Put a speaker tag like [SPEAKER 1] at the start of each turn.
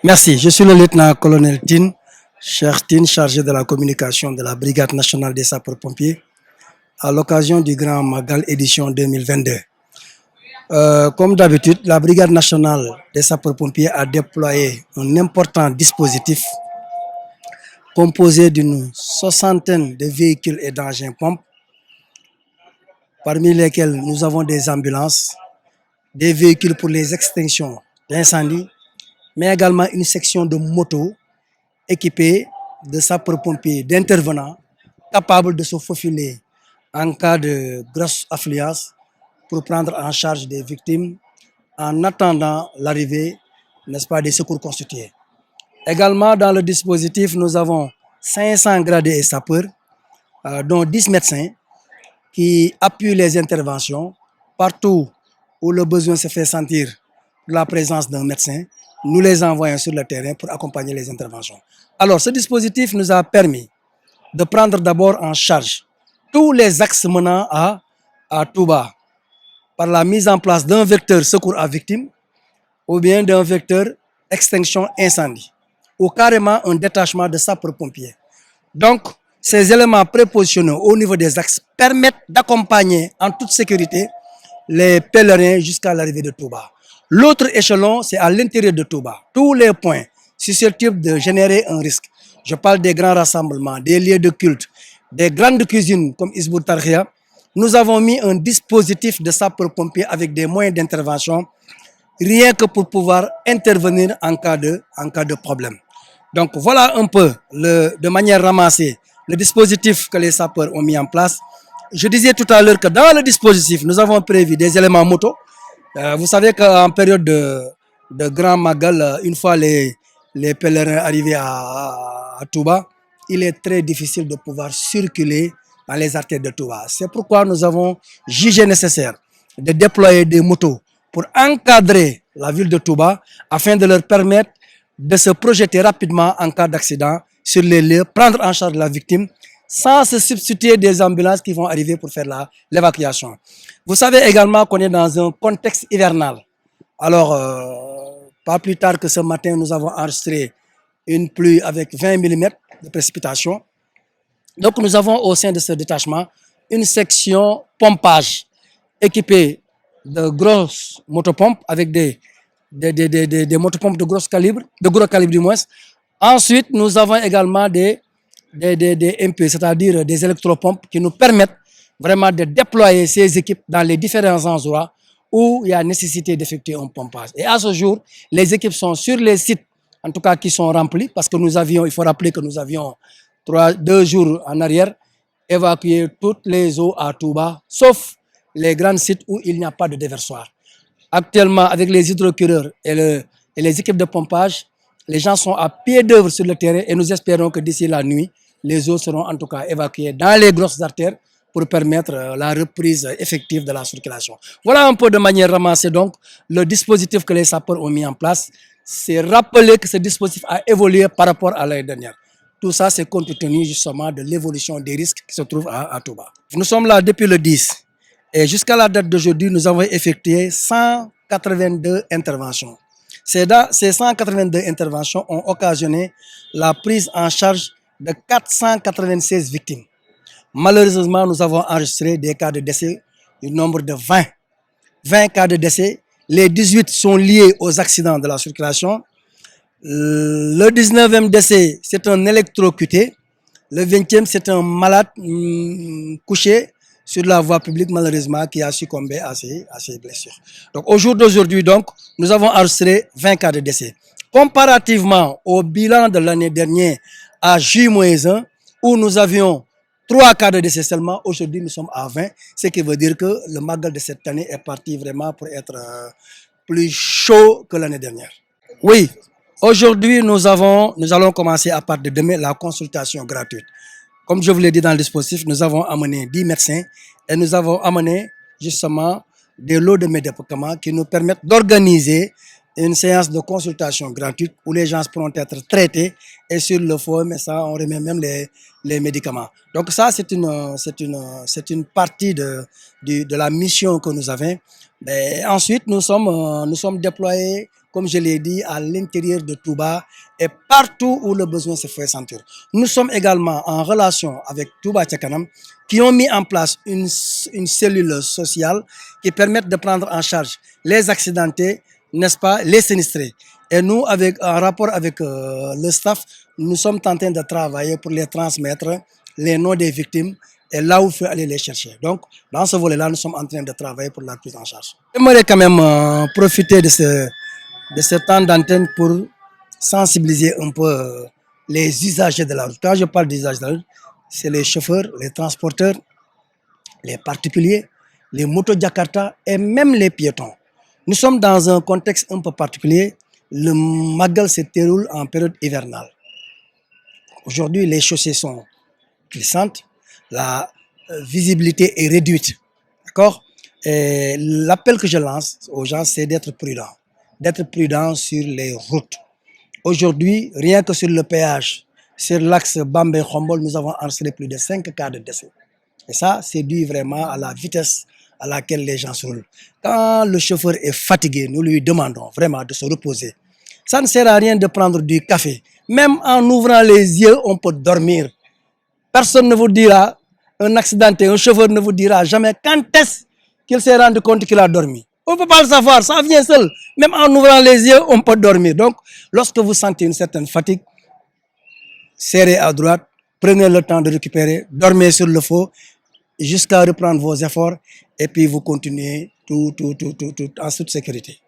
[SPEAKER 1] Merci, je suis le lieutenant-colonel Tine, cher Tine, chargé de la communication de la Brigade nationale des sapeurs-pompiers, à l'occasion du Grand Magal édition 2022. Comme d'habitude, la Brigade nationale des sapeurs-pompiers a déployé un important dispositif composé d'une soixantaine de véhicules et d'engins pompes, parmi lesquels nous avons des ambulances, des véhicules pour les extinctions d'incendie, mais également une section de motos équipée de sapeurs-pompiers, d'intervenants capables de se faufiler en cas de grosse affluence pour prendre en charge des victimes en attendant l'arrivée, n'est-ce pas, des secours constitués. Également, dans le dispositif, nous avons 500 gradés et sapeurs, dont 10 médecins qui appuient les interventions partout où le besoin se fait sentir pour la présence d'un médecin. Nous les envoyons sur le terrain pour accompagner les interventions. Alors, ce dispositif nous a permis de prendre d'abord en charge tous les axes menant à Touba par la mise en place d'un vecteur secours à victimes ou bien d'un vecteur extinction incendie ou carrément un détachement de sapeurs-pompiers. Donc, ces éléments prépositionnés au niveau des axes permettent d'accompagner en toute sécurité les pèlerins jusqu'à l'arrivée de Touba. L'autre échelon, c'est à l'intérieur de Touba. Tous les points susceptibles de générer un risque. Je parle des grands rassemblements, des lieux de culte, des grandes cuisines comme Hizbut Tarqiyyah. Nous avons mis un dispositif de sapeurs-pompiers avec des moyens d'intervention, rien que pour pouvoir intervenir en cas de problème. Donc voilà un peu, de manière ramassée, le dispositif que les sapeurs ont mis en place. Je disais tout à l'heure que dans le dispositif, nous avons prévu des éléments moto. Vous savez qu'en période de Grand Magal, une fois les pèlerins arrivés à Touba, il est très difficile de pouvoir circuler dans les artères de Touba. C'est pourquoi nous avons jugé nécessaire de déployer des motos pour encadrer la ville de Touba afin de leur permettre de se projeter rapidement en cas d'accident sur les lieux, prendre en charge la victime sans se substituer des ambulances qui vont arriver pour faire l'évacuation. Vous savez également qu'on est dans un contexte hivernal. Alors, pas plus tard que ce matin, nous avons enregistré une pluie avec 20 mm de précipitation. Donc, nous avons au sein de ce détachement une section pompage équipée de grosses motopompes avec des motopompes de gros calibre du moins. Ensuite, nous avons également des MP, c'est-à-dire des électropompes qui nous permettent vraiment de déployer ces équipes dans les différents endroits où il y a nécessité d'effectuer un pompage. Et à ce jour, les équipes sont sur les sites, en tout cas qui sont remplis, parce que il faut rappeler que nous avions 2 jours en arrière évacué toutes les eaux à Touba, sauf les grands sites où il n'y a pas de déversoir. Actuellement, avec les hydrocureurs et les équipes de pompage, les gens sont à pied d'œuvre sur le terrain et nous espérons que d'ici la nuit, les eaux seront en tout cas évacuées dans les grosses artères pour permettre la reprise effective de la circulation. Voilà un peu de manière ramassée donc le dispositif que les sapeurs ont mis en place. C'est rappeler que ce dispositif a évolué par rapport à l'année dernière. Tout ça, c'est compte tenu justement de l'évolution des risques qui se trouvent à Touba. Nous sommes là depuis le 10 et jusqu'à la date d'aujourd'hui, nous avons effectué 182 interventions. Ces 182 interventions ont occasionné la prise en charge de 496 victimes. Malheureusement, nous avons enregistré des cas de décès du nombre de 20. 20 cas de décès. Les 18 sont liés aux accidents de la circulation. Le 19e décès, c'est un électrocuté. Le 20e, c'est un malade couché sur la voie publique, malheureusement, qui a succombé à ses blessures. Donc, au jour d'aujourd'hui, nous avons enregistré 20 cas de décès. Comparativement au bilan de l'année dernière à J-1, où nous avions 3 cas de décès seulement, aujourd'hui nous sommes à 20, ce qui veut dire que le Magal de cette année est parti vraiment pour être plus chaud que l'année dernière. Oui, aujourd'hui nous allons commencer à partir de demain la consultation gratuite. Comme je vous l'ai dit dans le dispositif, nous avons amené 10 médecins et nous avons amené justement des lots de médicaments qui nous permettent d'organiser une séance de consultation gratuite où les gens pourront être traités et sur le fond, mais ça, on remet même les médicaments. Donc ça, c'est une partie de la mission que nous avons. Mais ensuite, nous sommes déployés, comme je l'ai dit, à l'intérieur de Touba et partout où le besoin se fait sentir. Nous sommes également en relation avec Touba Tchakanam qui ont mis en place une cellule sociale qui permet de prendre en charge les accidentés, n'est-ce pas, les sinistrés. Et nous, en rapport avec le staff, nous sommes en train de travailler pour les transmettre les noms des victimes et là où il faut aller les chercher. Donc, dans ce volet-là, nous sommes en train de travailler pour la prise en charge. J'aimerais quand même profiter de ce temps d'antenne pour sensibiliser un peu les usagers de la route. Quand je parle d'usagers de la route, c'est les chauffeurs, les transporteurs, les particuliers, les motos Jakarta et même les piétons. Nous sommes dans un contexte un peu particulier. Le Magal se déroule en période hivernale. Aujourd'hui, les chaussées sont glissantes, la visibilité est réduite. D'accord? L'appel que je lance aux gens, c'est d'être prudent. D'être prudent sur les routes. Aujourd'hui, rien que sur le péage, sur l'axe Bambey-Khombol, nous avons enregistré plus de 5 cas de décès. Et ça, c'est dû vraiment à la vitesse à laquelle les gens se roulent. Quand le chauffeur est fatigué, nous lui demandons vraiment de se reposer. Ça ne sert à rien de prendre du café. Même en ouvrant les yeux, on peut dormir. Personne ne vous dira, un accidenté, un chauffeur ne vous dira jamais quand est-ce qu'il s'est rendu compte qu'il a dormi. On ne peut pas le savoir, ça vient seul. Même en ouvrant les yeux, on peut dormir. Donc, lorsque vous sentez une certaine fatigue, serrez à droite, prenez le temps de récupérer, dormez sur le faux jusqu'à reprendre vos efforts et puis vous continuez tout en toute sécurité.